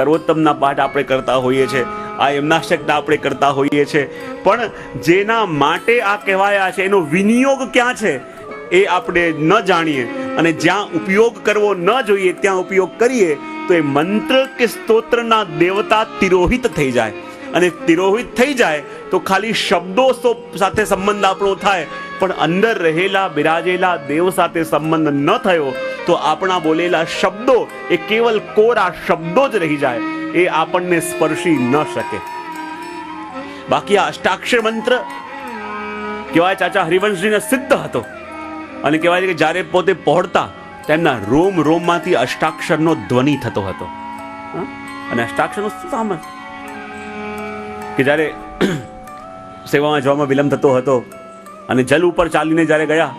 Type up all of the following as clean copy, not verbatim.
સર્વોત્તમના પાઠ આપણે કરતા હોઈએ છીએ, આ યમનાષ્ટકના આપણે કરતા હોઈએ છીએ, પણ જેના માટે આ કહેવાયા છે એનો વિનિયોગ ક્યાં છે એ આપણે ન જાણીએ અને જ્યાં ઉપયોગ કરવો ન જોઈએ ત્યાં ઉપયોગ કરીએ તો એ મંત્ર કે સ્તોત્રના દેવતા તિરોહિત થઈ જાય. અને તિરોહિત થઈ જાય તો ખાલી શબ્દો સાથે સંબંધ આપણો થાય, પણ અંદર રહેલા બિરાજેલા દેવ સાથે સંબંધ ન થયો તો આપણા બોલેલા શબ્દો એ કેવલ કોરા શબ્દો જ રહી જાય, એ આપણને સ્પર્શી ન શકે. બાકી આ અષ્ટાક્ષર મંત્ર કહેવાય ચાચા હરિવંશજીને સિદ્ધ હતો અને કહેવાય કે જ્યારે પોતે પહોંચતા તેમના રોમ રોમમાંથી અષ્ટાક્ષરનો ધ્વનિ થતો હતો. અને અષ્ટાક્ષરનો શું સામર્થ્ય કે જ્યારે સેવામાં જવામાં વિલંબ થતો હતો અને જલ ઉપર ચાલીને જ્યારે ગયા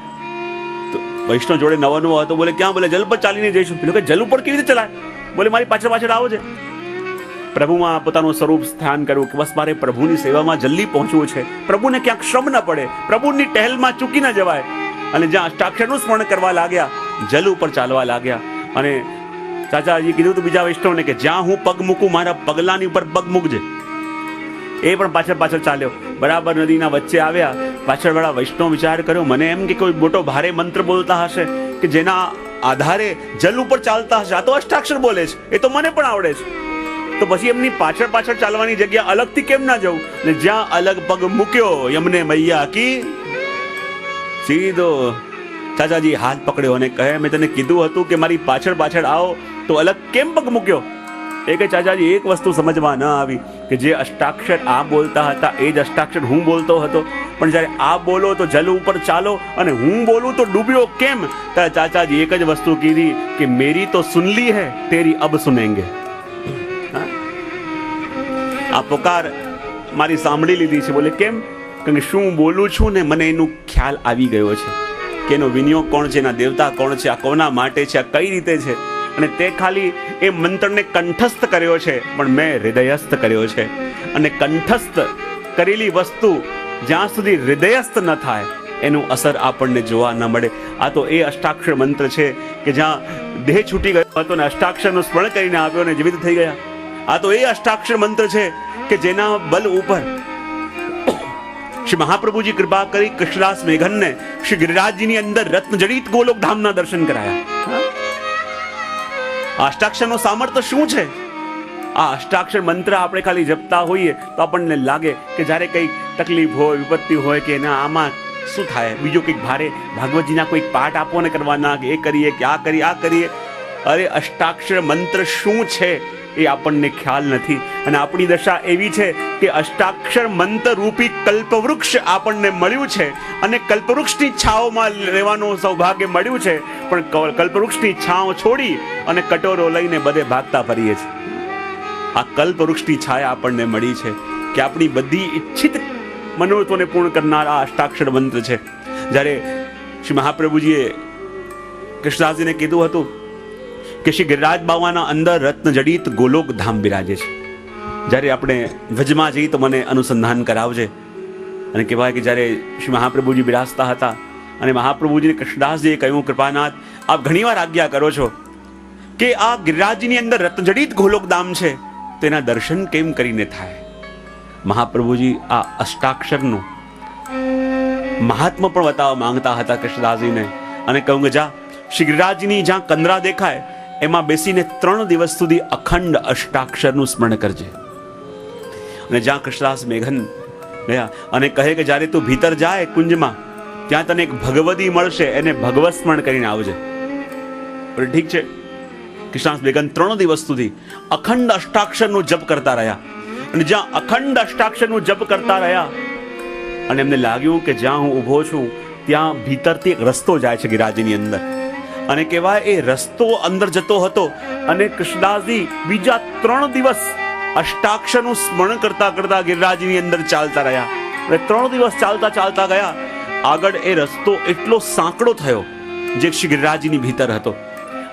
તો વૈષ્ણવ જોડે નવો નવો હતો, બોલે ક્યાં? બોલે જલ પર ચાલીને જઈશું. પેલું કે જલ ઉપર કેવી રીતે ચલાય? બોલે મારી પાછળ પાછળ આવો છે. પ્રભુમાં પોતાનું સ્વરૂપ સ્થાન કરવું કે બસ મારે પ્રભુની સેવામાં જલ્દી પહોંચવું છે, પ્રભુને ક્યાંક શ્રમ ન પડે, પ્રભુની ટહેલમાં ચૂકી ન જવાય. અને જ્યાં અષ્ટાક્ષરનું સ્મરણ કરવા લાગ્યા, જલ ઉપર ચાલવા લાગ્યા. અને ચાચાજી કીધું હતું બીજા વૈષ્ણવને કે જ્યાં હું પગ મૂકું મારા પગલાની ઉપર પગ મૂકજે. એ પણ પાછળ પાછળ ચાલ્યો. બરાબર નદીના વચ્ચે આવ્યા, પાછળવાળા વૈષ્ણવ વિચાર કર્યો મને એમ કે કોઈ મોટો ભારે મંત્ર બોલતા હશે કે જેના આધારે જલ ઉપર ચાલતા હશે, આ તો અષ્ટાક્ષર બોલે છે, એ તો મને પણ આવડે છે. તો પછી એમની પાછળ પાછળ ચાલવાની જગ્યા અલગથી કેમ ના જવું? ને જ્યાં અલગ પગ મૂક્યો યમને મૈયા કી સીધો ચાચાજી હાથ પકડ્યો અને કહે મેં તને કીધું હતું કે મારી પાછળ પાછળ આવો, તો અલગ કેમ પગ મૂક્યો? એ કે ચાચાજી એક વસ્તુ સમજમાં ન આવી કે જે અષ્ટાક્ષર આ બોલતા હતા એ જ અષ્ટાક્ષર હું બોલતો હતો, પણ જ્યારે આ બોલો તો જલ ઉપર ચાલો અને હું બોલું તો ડૂબ્યો કેમ? ત્યારે ચાચાજી એક જ વસ્તુ કીધી કે મેરી તો સુન લી હૈ, તેરી અબ સુનેંગે. આ પુકાર મારી સાંભળી લીધી છે. બોલે કેમ? કે શું બોલું છું ને મને એનું ખ્યાલ આવી ગયો છે કે એનો વિનિયોગ કોણ છે, એના દેવતા કોણ છે, આ કોના માટે છે, આ કઈ રીતે છે. અને તે ખાલી એ મંત્રને કંઠસ્થ કર્યો છે, પણ મેં હૃદયસ્થ કર્યો છે. અને કંઠસ્થ કરેલી વસ્તુ જ્યાં સુધી હૃદયસ્થ ન થાય એનું અસર આપણને જોવા ન મળે. આ તો એ અષ્ટાક્ષર મંત્ર છે કે જ્યાં દેહ છૂટી ગયો હતો ને અષ્ટાક્ષરનું સ્મરણ કરીને આવ્યો ને જીવિત થઈ ગયા. આ તો એ અષ્ટાક્ષર મંત્ર છે કે જેના બલ ઉપર શ્રી મહાપ્રભુજી કૃપા કરી કૃષ્ણદાસ મેઘનને શ્રી ગિરિરાજજીની અંદર રત્નજડિત ગોલોક ધામના દર્શન કરાયા. આ અષ્ટાક્ષરનું સામર્થ્ય શું છે? આ અષ્ટાક્ષર મંત્ર આપણે ખાલી જપતા હોઈએ તો આપણને લાગે કે જ્યારે કંઈક તકલીફ હોય, વિપત્તિ હોય કે એના આમાં શું થાય, બીજો કંઈક ભારે ભાગવતજીના કોઈક પાઠ આપો ને કરવાના કે એ કરીએ કે આ કરીએ આ કરીએ. અરે અષ્ટાક્ષર મંત્ર શું છે એ આપણને ખ્યાલ નથી. અને આપણી દશા એવી છે કે અષ્ટાક્ષર મંત્ર રૂપી કલ્પવૃક્ષ આપણને મળ્યું છે અને કલ્પવૃક્ષની છાંવમાં રહેવાનું સૌભાગ્ય મળ્યું છે, પણ કલ્પવૃક્ષની છાંવ છોડી અને કટોરો લઈને બધે ભાગતા ફરીએ છીએ. આ કલ્પવૃક્ષની છાયા આપણને મળી છે કે આપણી બધી ઈચ્છિત મનોરથોને પૂર્ણ કરનાર આ અષ્ટાક્ષર મંત્ર છે. જ્યારે શ્રી મહાપ્રભુજીએ કૃષ્ણદાસજીને કીધું હતું કે શ્રી ગિરિરાજ બાવાના અંદર રત્નજડિત ગોલોક ધામ બિરાજે છે. જ્યારે આપણે વ્રજમાં જઈએ તો મને અનુસંધાન કરાવજે. અને કહેવાય કે જ્યારે શ્રી મહાપ્રભુજી બિરાજતા હતા અને મહાપ્રભુજીને કૃષ્ણદાસજીએ કહ્યું કૃપાનાથ આપ ઘણીવાર આજ્ઞા કરો છો કે આ ગિરિરાજજીની અંદર રત્નજડિત ગોલોક ધામ છે, તેના દર્શન કેમ કરીને થાય? મહાપ્રભુજી આ અષ્ટાક્ષરનું મહાત્મ્ય પણ બતાવવા માંગતા હતા કૃષ્ણદાસજીને અને કહ્યું કે જા શ્રી ગિરિરાજજીની જ્યાં કંદરા દેખાય એમાં બેસીને 3 દિવસ સુધી અખંડ અષ્ટાક્ષરનું સ્મરણ કરજે. અને જ્યાં કૃષ્ણદાસ મેઘન ગયા અને કહે કે જ્યારે તું ભીતર જાય કુંજમાં ત્યાં તને એક ભગવતી મળશે, એને ભગવત સ્મરણ કરીને આવજે. ઠીક છે. કૃષ્ણદાસ મેઘન 3 દિવસ સુધી અખંડ અષ્ટાક્ષરનું જપ કરતા રહ્યા. અને જ્યાં અખંડ અષ્ટાક્ષરનું જપ કરતા રહ્યા અને એમને લાગ્યું કે જ્યાં હું ઊભો છું ત્યાં ભીતરથી એક રસ્તો જાય છે ગિરિરાજની અંદર. અને કહેવાય એ રસ્તો અંદર જતો હતો અને કૃષ્ણદાસજી બીજા 3 દિવસ અષ્ટાક્ષરનું સ્મરણ કરતા કરતા ગિરિરાજની અંદર ચાલતા રહ્યા. અને 3 દિવસ ચાલતા ચાલતા ગયા. આગળ એ રસ્તો એટલો સાંકડો થયો જે શ્રી ગિરિરાજની ભીતર હતો.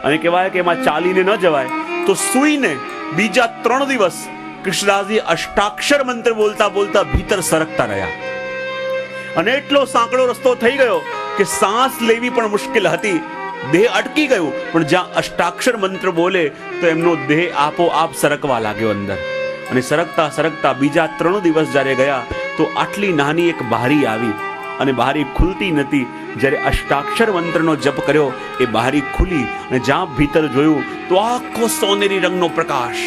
અને કહેવાય કે એમાં ચાલીને ન જવાય તો સૂઈને બીજા 3 દિવસ કૃષ્ણદાસજી અષ્ટાક્ષર મંત્ર બોલતા બોલતા ભીતર સરકતા રહ્યા. અને એટલો સાંકડો રસ્તો થઈ ગયો કે શ્વાસ લેવી પણ મુશ્કેલ હતી. દેહ અટકી ગયું, પણ જ્યાં અષ્ટાક્ષર મંત્ર બોલે તો એમનો દેહ આપોઆપ સરકવા લાગ્યો અંદર. અને સરકતા સરકતા બીજા 3 દિવસ જ્યારે ગયા તો આટલી નાની એક બારી આવી અને બારી ખુલતી નથી. જ્યારે અષ્ટાક્ષર મંત્રનો જપ કર્યો એ બારી ખુલી અને જ્યાં ભીતર જોયું તો આખો સોનેરી રંગનો પ્રકાશ.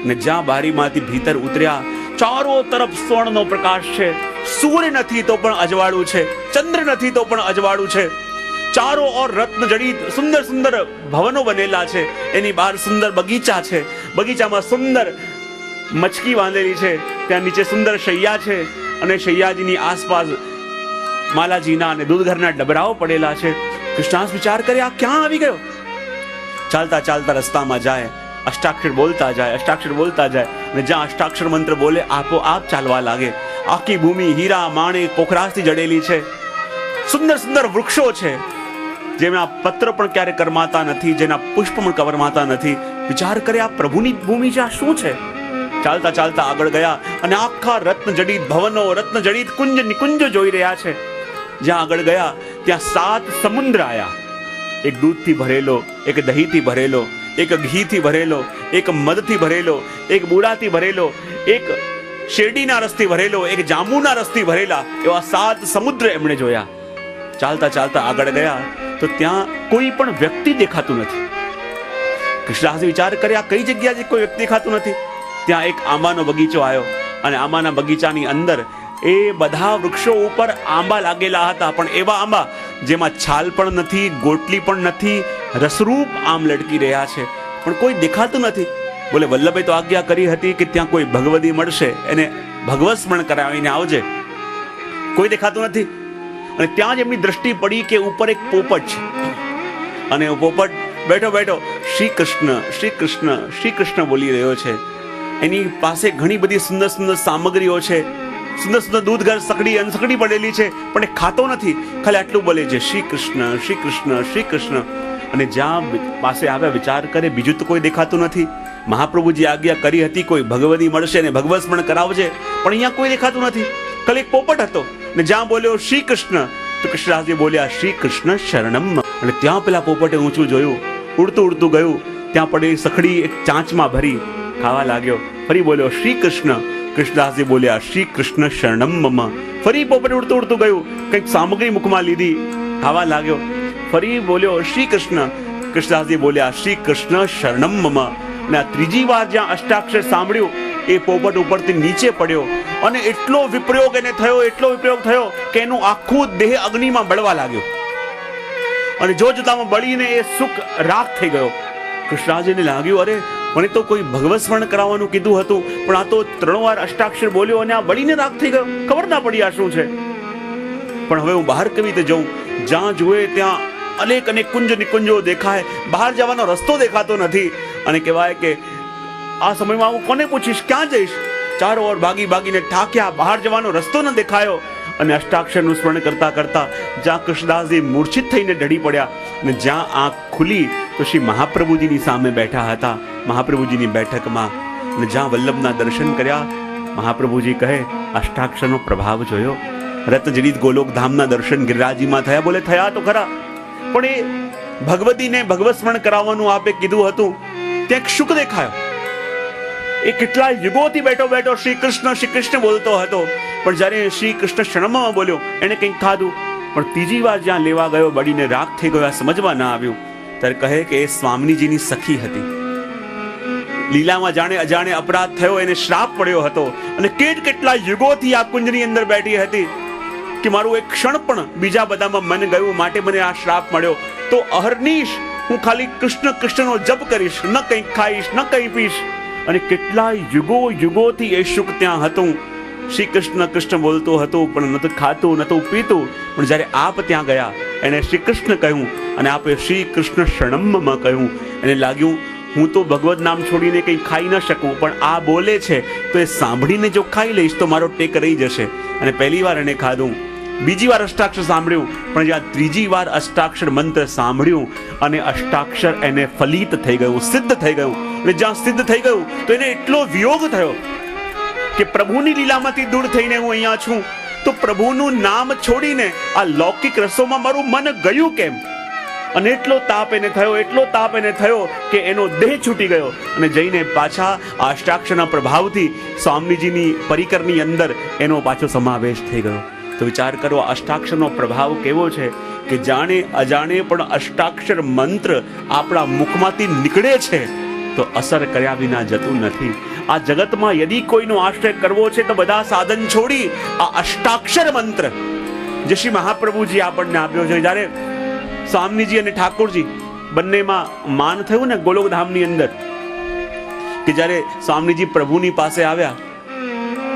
અને જ્યાં બારીમાંથી ભીતર ઉતર્યા ચારો તરફ સ્વર્ણનો પ્રકાશ છે. સૂર્ય નથી તો પણ અજવાળું છે, ચંદ્ર નથી તો પણ અજવાળું છે. ચારો ઓર રત્ન જડિત સુંદર સુંદર ભવનો બનેલા છે. એની બહાર સુંદર બગીચા છે, બગીચામાં સુંદર મચકી બાંધેલી છે, ત્યાં નીચે સુંદર શૈયા છે અને શૈયાજીની આસપાસ માલાજીના અને દૂધઘરના ડબરાઓ પડેલા છે. કૃષ્ણાસ વિચાર કરે આ ક્યાં આવી ગયો. ચાલતા ચાલતા રસ્તામાં જાય, અષ્ટાક્ષર બોલતા જાય, અષ્ટાક્ષર બોલતા જાય અને જ્યાં અષ્ટાક્ષર મંત્ર બોલે આપોઆપ ચાલવા લાગે. આખી ભૂમિ હીરા માણેક પોખરાજથી જડેલી છે. સુંદર સુંદર વૃક્ષો છે જેના પત્ર પણ ક્યારે કરમાતા નથી, જેના પુષ્પ પણ કવરમાતા નથી. વિચાર કરે આ પ્રભુની ભૂમિ છે, આ શું છે. ચાલતા ચાલતા આગળ ગયા અને આખા રત્ન જડિત ભવનો, રત્ન જડિત કુંજ નિકુંજ જોઈ રહ્યા છે. જ્યાં આગળ ગયા ત્યાં 7 સમુદ્ર આયા. એક દૂધથી ભરેલો, એક દહીંથી ભરેલો, એક ઘીથી ભરેલો, એક મધથી ભરેલો, એક બુરાથી ભરેલો, એક શેરડીના રસથી ભરેલો, એક જાંબુના રસથી ભરેલા, એવા 7 સમુદ્ર એમણે જોયા. ચાલતા ચાલતા આગળ ગયા તો ત્યાં કોઈ પણ વ્યક્તિ દેખાતું નથી. કૃષ્ણદાસજી વિચાર કરે આ કઈ જગ્યાએ કોઈ વ્યક્તિ દેખાતું નથી. ત્યાં એક આંબાનો બગીચો આવ્યો અને આંબાના બગીચાની અંદર એ બધા વૃક્ષો ઉપર આંબા લાગેલા હતા, પણ એવા આંબા જેમાં છાલ પણ નથી, ગોટલી પણ નથી, રસરૂપ આમ લટકી રહ્યા છે, પણ કોઈ દેખાતું નથી. બોલે વલ્લભે તો આજ્ઞા કરી હતી કે ત્યાં કોઈ ભગવદી મળશે, એને ભગવત સ્મરણ કરાવીને આવજે. કોઈ દેખાતું નથી. અને ત્યાં જ એમની દ્રષ્ટિ પડી કે ઉપર એક પોપટ છે અને પોપટ બેઠો બેઠો શ્રી કૃષ્ણ શ્રી કૃષ્ણ શ્રી કૃષ્ણ બોલી રહ્યો છે. એની પાસે ઘણી બધી સુંદર સુંદર સામગ્રીઓ છે, સુંદર સુંદર દૂધઘર સકડી અનસકડી પડેલી છે, પણ એ ખાતો નથી, ખાલી આટલું બોલે છે શ્રી કૃષ્ણ શ્રી કૃષ્ણ શ્રી કૃષ્ણ. અને જ્યાં પાસે આવ્યા વિચાર કરે બીજું તો કોઈ દેખાતું નથી. મહાપ્રભુજી આજ્ઞા કરી હતી કોઈ ભગવદી મળશે ને ભગવત સ્મરણ કરાવજે, પણ અહીંયા કોઈ દેખાતું નથી. ખાલી એક પોપટ હતો ને જ્યાં બોલ્યો શ્રી કૃષ્ણ તો કૃષ્ણદાસજી બોલ્યા શ્રી કૃષ્ણ શરણમ. અને ત્યાં પેલા પોપટે ઊંચું જોયું, ઉડતું ઉડતું ગયું, ત્યાં પડેલી સખડી એક ચાંચમાં ભરી ખાવા લાગ્યો. ફરી બોલ્યો શ્રી કૃષ્ણ. કૃષ્ણદાસજી બોલ્યા શ્રી કૃષ્ણ શરણમ મમ. ફરી પોપટ ઉડતું ઉડતું ગયું, કંઈક સામગ્રી મુખમાં લીધી, ખાવા લાગ્યો. ફરી બોલ્યો શ્રી કૃષ્ણ. કૃષ્ણદાસજી બોલ્યા શ્રી કૃષ્ણ શરણમ મમ. અને આ ત્રીજી વાર જ્યાં અષ્ટાક્ષર સાંભળ્યું એ પોપટ ઉપરથી નીચે પડ્યો અને એટલો વિપ્રયોગ એને થયો, એટલો વિપ્રયોગ થયો કે એનું આખું દેહ અગ્નિમાં બળવા લાગ્યો અને જો જોતામાં બળીને એ સુખ રાખ થઈ ગયો. કૃષ્ણદાસજીને લાગ્યું અરે મને તો કોઈ ભગવત સ્મરણ કરાવવાનું કીધું હતું, પણ આ તો 3 વાર અષ્ટાક્ષર બોલ્યો અને આ બળીને રાખ થઈ ગયો. ખબર ના પડી આ શું છે. પણ હવે હું બહાર કેવી રીતે જઉં? જ્યાં જુએ ત્યાં અનેક અનેક કુંજ નિકુંજો દેખાય, બહાર જવાનો રસ્તો દેખાતો નથી. અને કહેવાય કે આ સમયમાં હું કોને પૂછીશ, ક્યાં જઈશ? ચારો ઓર ભાગી ભાગીને થાક્યા, બહાર જવાનો રસ્તો ન દેખાયો. અને અષ્ટાક્ષરનું સ્મરણ કરતા કરતા જ્યાં કૃષ્ણદાસજી મૂર્છિત થઈને ઢળી પડ્યા અને જ્યાં આંખ ખુલી તો શ્રી મહાપ્રભુજીની સામે બેઠા હતા, મહાપ્રભુજીની બેઠકમાં. અને જ્યાં વલ્લભના દર્શન કર્યા, મહાપ્રભુજી કહે અષ્ટાક્ષરનો પ્રભાવ જોયો. રત્નજડિત ગોલોકધામના દર્શન ગિરિરાજીમાં થયા. બોલે થયા તો ખરા, પણ એ ભગવતીને ભગવત સ્મરણ કરાવવાનું આપે કીધું હતું ત્યાં શુક દેખાયો. એ કેટલા યુગોથી બેઠો બેઠો શ્રી કૃષ્ણ બોલતો હતો, પણ જ્યારે શ્રી કૃષ્ણ શરણમાં બોલ્યો એને કંઈક ખાધું, પણ ત્રીજી વાર જ્યાં લેવા ગયો બળીને રાખ થઈ ગયો, સમજવા ના આવ્યું. ત્યારે કહે કે એ સ્વામીજીની સખી હતી. લીલામાં જાણે અજાણે અપરાધ થયો, એને શ્રાપ પડ્યો હતો અને કેટલા યુગોથી આ કુંજની અંદર બેઠી હતી કે મારું એક ક્ષણ પણ બીજા બધામાં મન ગયું, માટે મને આ શ્રાપ મળ્યો. તો અહર્નિશ હું ખાલી કૃષ્ણ કૃષ્ણનો જપ કરીશ, ન કંઈ ખાઈશ ન કંઈ પીશ. અને કેટલા યુગોથી એ સુખ ત્યાં હતું. શ્રી કૃષ્ણ કૃષ્ણ બોલતો હતો, પણ નતું ખાતું નતું પીતું. પણ જ્યારે આપ ત્યાં ગયા એને શ્રી કૃષ્ણ કહ્યું અને આપે શ્રી કૃષ્ણ શરણમમાં કહ્યું. એને લાગ્યું હું તો ભગવત નામ છોડીને કંઈ ખાઈ ન શકું, પણ આ બોલે છે તો એ સાંભળીને જો ખાઈ લઈશ તો મારો ટેક રહી જશે. અને પહેલી વાર એને ખાધું, બીજી વાર અષ્ટાક્ષર સાંભળ્યું, પણ જ્યાં ત્રીજી વાર અષ્ટાક્ષર મંત્ર સાંભળ્યું અને અષ્ટાક્ષર એને ફલિત થઈ ગયું, સિદ્ધ થઈ ગયું. અને જ્યાં સિદ્ધ થઈ ગયું તો એને એટલો વિયોગ થયો કે પ્રભુની લીલામાંથી દૂર થઈને હું અહીંયા છું, તો પ્રભુનું નામ છોડીને આ લૌકિક રસોમાં મારું મન ગયું કેમ? અને એટલો તાપ એને થયો કે એનો દેહ છૂટી ગયો અને જઈને પાછા અષ્ટાક્ષરના પ્રભાવથી સ્વામીજીની પરિકરની અંદર એનો પાછો સમાવેશ થઈ ગયો. તો વિચાર કરો, અષ્ટાક્ષરનો પ્રભાવ કેવો છે કે જાણે અજાણે પણ અષ્ટાક્ષર મંત્ર આપણા મુખમાંથી નીકળે છે તો અસર કર્યા વિના જતું નથી. આ જગતમાં યદિ કોઈનો આશ્રય કરવો છે તો બધા સાધન છોડી આ અષ્ટાક્ષર મંત્ર જે શ્રી મહાપ્રભુજી આપણને આપ્યો છે. જ્યારે સ્વામીજી અને ઠાકોરજી બંનેમાં માન થયું ને ગોલોકધામની અંદર, કે જ્યારે સ્વામીજી પ્રભુની પાસે આવ્યા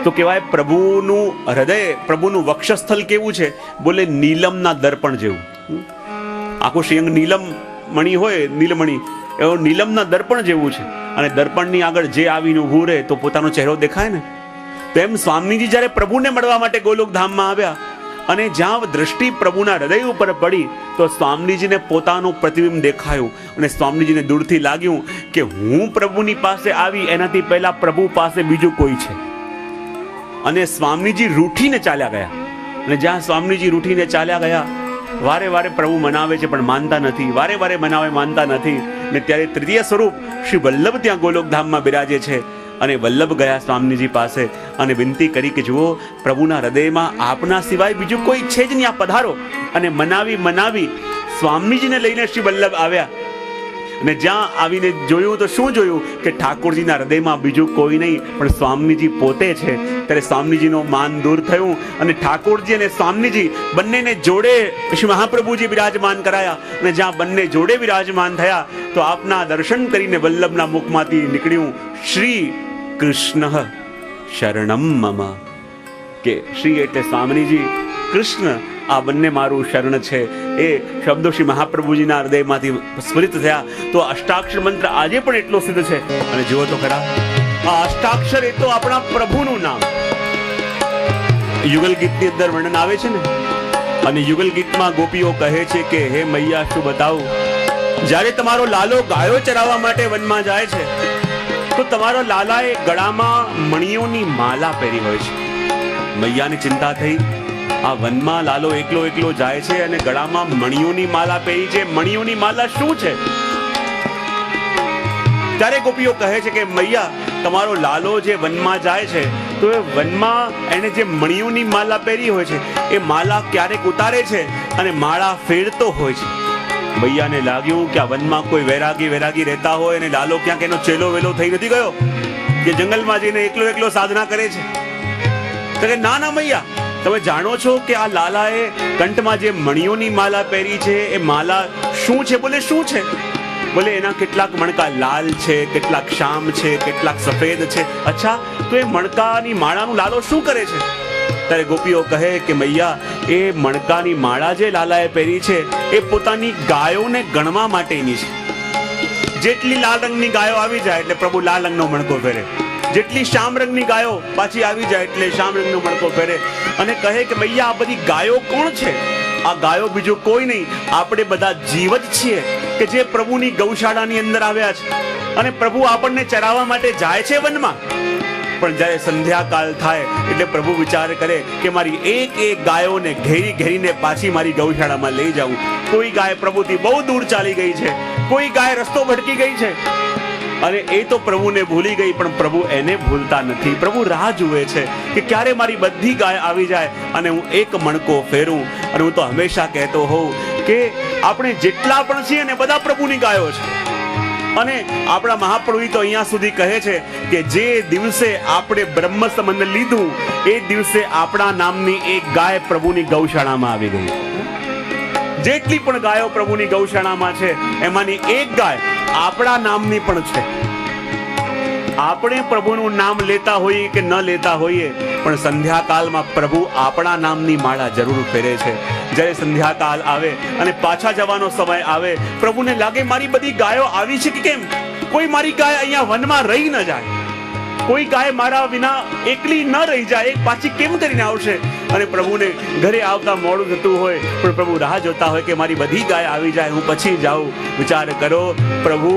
તો કહેવાય પ્રભુનું હૃદય, પ્રભુનું વક્ષસ્થળ કેવું છે? બોલે નીલમના દર્પણ જેવું. આખું શ્રીઅંગ નીલમ મણી હોય, નીલમણી, એવો નીલમના દર્પણ જેવું છે. અને દર્પણની આગળ જે આવીને ઊભું રહે તો પોતાનો ચહેરો દેખાય ને. તો એમ સ્વામીજી જ્યારે પ્રભુને મળવા માટે ગોલોકધામમાં આવ્યા અને જ્યાં દ્રષ્ટિ પ્રભુના હૃદય ઉપર પડી તો સ્વામીજીને પોતાનું પ્રતિબિંબ દેખાયું અને સ્વામીજીને દૂરથી લાગ્યું કે હું પ્રભુની પાસે આવી એનાથી પહેલા પ્રભુ પાસે બીજું કોઈ છે. અને સ્વામીજી રૂઠીને ચાલ્યા ગયા. અને જ્યાં સ્વામીજી રૂઠીને ચાલ્યા ગયા, વારે વારે પ્રભુ મનાવે છે પણ માનતા નથી, વારે વારે મનાવે માનતા નથી. ને ત્યારે તૃતીય સ્વરૂપ શ્રી વલ્લભ ત્યાં ગોલોકધામમાં બિરાજે છે. અને વલ્લભ ગયા સ્વામીજી પાસે અને વિનંતી કરી કે જુઓ, પ્રભુના હૃદયમાં આપના સિવાય બીજું કોઈ છે જ નહીં, આ પધારો. અને મનાવી સ્વામીજીને લઈને શ્રી વલ્લભ આવ્યા. અને જ્યાં આવીને જોયું તો શું જોયું કે ઠાકોરજીના હૃદયમાં બીજું કોઈ નહીં પણ સ્વામીજી પોતે છે. ત્યારે સ્વામીજીનો માન દૂર થયું અને ઠાકોરજી અને સ્વામીજી બંનેને જોડે શ્રી મહાપ્રભુજી બિરાજમાન કરાયા. અને જ્યાં બંને જોડે બિરાજમાન થયા તો આપના દર્શન કરીને વલ્લભના મુખમાંથી નીકળ્યું, શ્રી કૃષ્ણ શરણમ મમ. કે શ્રી એટલે સ્વામીજી, કૃષ્ણ આ બંને મારું શરણ છે. એ શબ્દો શ્રી મહાપ્રભુજીના હૃદયમાંથી સ્ફુરિત થયા. તો અષ્ટાક્ષર મંત્ર આજે પણ એટલો સિદ્ધ છે. અને જુઓ તો ખરા, આ અષ્ટાક્ષર એ તો આપણા પ્રભુનું નામ. યુગલ ગીતની અંદર વર્ણન આવે છે ને, અને યુગલ ગીતમાં ગોપીઓ કહે છે કે હે મૈયા શું બતાવું, જ્યારે તમારો લાલો ગાયો ચરાવવા માટે વનમાં જાય છે તો તમારો લાલાએ ગળામાં મણીઓની માલા પહેરી હોય છે. મૈયાની ચિંતા થઈ, આ વનમાં લાલો એકલો જાય છે અને ગળામાં મણીઓની માલા પહેરી છે. મણીઓની માલા શું છે? ત્યારે ગોપીઓ કહે છે કે મૈયા, તમારો લાલો જે વનમાં જાય છે તો એ વનમાં એને જે મણીઓની માલા પહેરી હોય છે એ માલા ક્યારેક ઉતારે છે અને માળા ફેરતો હોય છે. મૈયાને લાગ્યું કે આ વનમાં કોઈ વૈરાગી રહેતા હોય અને લાલો ક્યાંક એનો ચેલો વેલો થઈ નથી ગયો કે જંગલમાં જઈને એકલો સાધના કરે છે. તો કે ના મૈયા, તમે જાણો છો કે આ લાલાએ કંઠમાં જે મણીઓની માલા પહેરી છે એ માલા શું છે? બોલે શું છે? બોલે એના કેટલાક મણકા લાલ છે, કેટલાક શ્યામ છે, કેટલાક સફેદ છે. અચ્છા, તો એ મણકાની માળાનું લાલો શું કરે છે? ત્યારે ગોપીઓ કહે કે મૈયા, એ મણકાની માળા જે લાલાએ પહેરી છે એ પોતાની ગાયોને ગણવા માટેની છે. જેટલી લાલ રંગની ગાયો આવી જાય એટલે પ્રભુ લાલ રંગનો મણકો ફેરે, જેટલી શ્યામ રંગની ગાયો પાછી આવી જાય એટલે શ્યામ રંગનો મણકો ફેરે. અને કહે કે મૈયા, આ બધી ગાયો કોણ છે? આ ગાયો બીજું કોઈ નહીં, આપણે બધા જીવ જ છીએ કે જે પ્રભુની ગૌશાળાની અંદર આવ્યા છે. અને પ્રભુ આપણને ચરાવવા માટે જાય છે વનમાં. પણ જ્યારે સંધ્યાકાળ થાય એટલે પ્રભુ વિચાર કરે કે મારી એક ગાયોને ઘેરીને પાછી મારી ગૌશાળામાં લઈ જાઉં. કોઈ ગાય પ્રભુથી બહુ દૂર ચાલી ગઈ છે, કોઈ ગાય રસ્તો ભટકી ગઈ છે અને એ તો પ્રભુને ભૂલી ગઈ, પણ પ્રભુ એને ભૂલતા નથી. પ્રભુ રાહ જુએ છે કે ક્યારે મારી બધી ગાય આવી જાય અને હું એક મણકો ફેરું. અને હું તો હંમેશા કહેતો હોઉં કે આપણે જેટલા પણ છીએ ને બધા પ્રભુની ગાયો છે. અને આપણા મહાપ્રભુ તો અહીંયા સુધી કહે છે કે જે દિવસે આપણે બ્રહ્મ સંબંધ લીધું એ દિવસે આપણા નામની એક ગાય પ્રભુની ગૌશાળામાં આવી ગઈ. જેટલી પણ ગાયો પ્રભુની ગૌશાળામાં છે એમાંની એક ગાય આપણા નામની પણ છે. આપણે પ્રભુનું નામ લેતા હોઈએ કે ન લેતા હોઈએ પણ સંધ્યાકાળમાં પ્રભુ આપણા નામની માળા જરૂર ફેરે છે. જ્યારે સંધ્યાકાળ આવે અને પાછા જવાનો સમય આવે, પ્રભુને લાગે મારી બધી ગાયો આવી છે કે કેમ, કોઈ મારી ગાય અહીંયા વનમાં રહી ન જાય, કોઈ ગાય મારા વિના એકલી ન રહી જાય, એક પાછી કેમ કરીને આવશે? અને પ્રભુને ઘરે આવતા મોડું થતું હોય પણ પ્રભુ રાહ જોતા હોય કે મારી બધી ગાય આવી જાય, હું પછી જાઉં. વિચાર કરો, પ્રભુ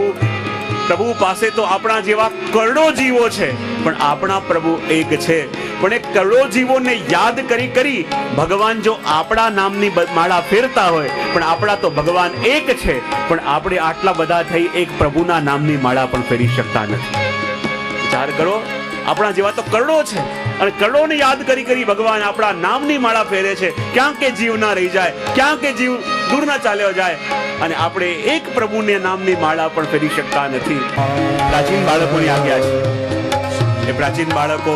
પ્રભુ પાસે તો આપણા જેવા કરોડો જીવો છે, પણ આપણા પ્રભુ એક છે. પણ એ કરોડો જીવોને યાદ કરી ભગવાન જો આપણા નામની માળા ફેરતા હોય, પણ આપણા તો ભગવાન એક છે, પણ આપણે આટલા બધા થઈ એક પ્રભુના નામની માળા પણ ફેરી શકતા નથી. વિચાર કરો, આપણા જેવા તો કરોડો છે, અને કરોડોને યાદ કરી ભગવાન આપણા નામની માળા ફેરે છે. ક્યાં કે જીવ ના રહી જાય, ક્યાં કે જીવ દૂર ના ચાલ્યો જાય, અને આપણે એક પ્રભુને નામની માળા પણ ફેરી શકતા નથી. પ્રાચીન બાળકોની આજ્ઞા છે. એ પ્રાચીન બાળકો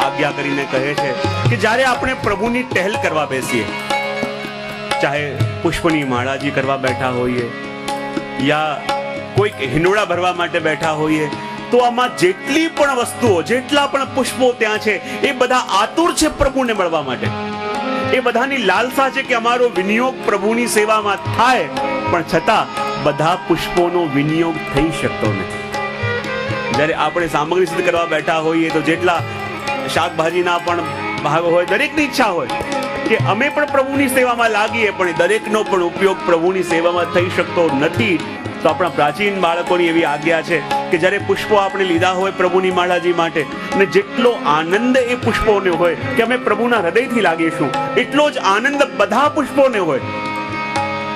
આજ્ઞા કરીને કહે છે કે જ્યારે આપણે પ્રભુની ટહેલ કરવા બેસીએ, ચાહે પુષ્પની માળાજી કરવા બેઠા હોઈએ યા કોઈક હિંડોળા ભરવા માટે બેઠા હોઈએ, તો આમાં જેટલી પણ વસ્તુઓ, જેટલા પણ પુષ્પો ત્યાં છે, એ બધા આતુર છે પ્રભુને મળવા માટે. એ બધાની લાલસા છે કે અમારો વિનિયોગ પ્રભુની સેવામાં થાય, પણ છતાં બધા પુષ્પોનો વિનિયોગ થઈ શકતો નથી. જ્યારે આપણે સામગ્રી સિદ્ધ કરવા બેઠા હોઈએ તો જેટલા શાકભાજીના પણ ભાગ હોય, દરેકની ઈચ્છા હોય કે અમે પણ પ્રભુની સેવામાં લાગીએ, પણ દરેકનો પણ ઉપયોગ પ્રભુની સેવામાં થઈ શકતો નથી. તો આપણા પ્રાચીન બાળકોની એવી આજ્ઞા છે કે જ્યારે પુષ્પો આપણે લીધા હોય પ્રભુની માળાજી માટે, અને જેટલો આનંદ એ પુષ્પોને હોય કે અમે પ્રભુના હૃદયથી લાગીશું, એટલો જ આનંદ બધા પુષ્પોને હોય.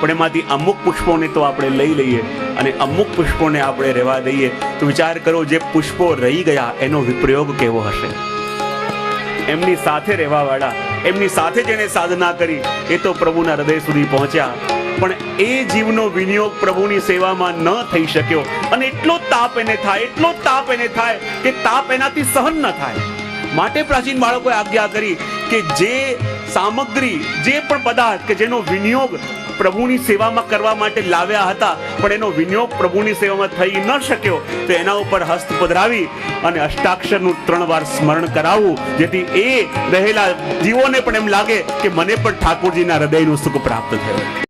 પણ એમાંથી અમુક પુષ્પોને તો આપણે લઈ લઈએ અને અમુક પુષ્પોને આપણે રહેવા દઈએ. તો વિચાર કરો, જે પુષ્પો રહી ગયા એનો વિપ્રયોગ કેવો હશે. એમની સાથે રહેવા વાળા, એમની સાથે જેને સાધના કરી, એ તો પ્રભુના હૃદય સુધી પહોંચ્યા, પણ એ જીવનો વિનિયોગ પ્રભુની સેવામાં ન થઈ શક્યો. અને એટલો તાપ એને થાય, એટલો તાપ એને થાય કે તાપ એનાથી સહન ન થાય. માટે પ્રાચીન બાળકોએ આજ્ઞા કરી કે જે સામગ્રી, જે પણ પદાર્થ કે જેનો વિનિયોગ પ્રભુની સેવામાં કરવા માટે લાવ્યા હતા, પણ એનો વિનિયોગ પ્રભુની સેવામાં થઈ ન શક્યો, તો એના ઉપર હસ્ત પધરાવી અને અષ્ટાક્ષરનું 3 વાર સ્મરણ કરાવવું, જેથી એ રહેલા જીવોને પણ એમ લાગે કે મને પણ ઠાકોરજીના હૃદયનું સુખ પ્રાપ્ત થયું.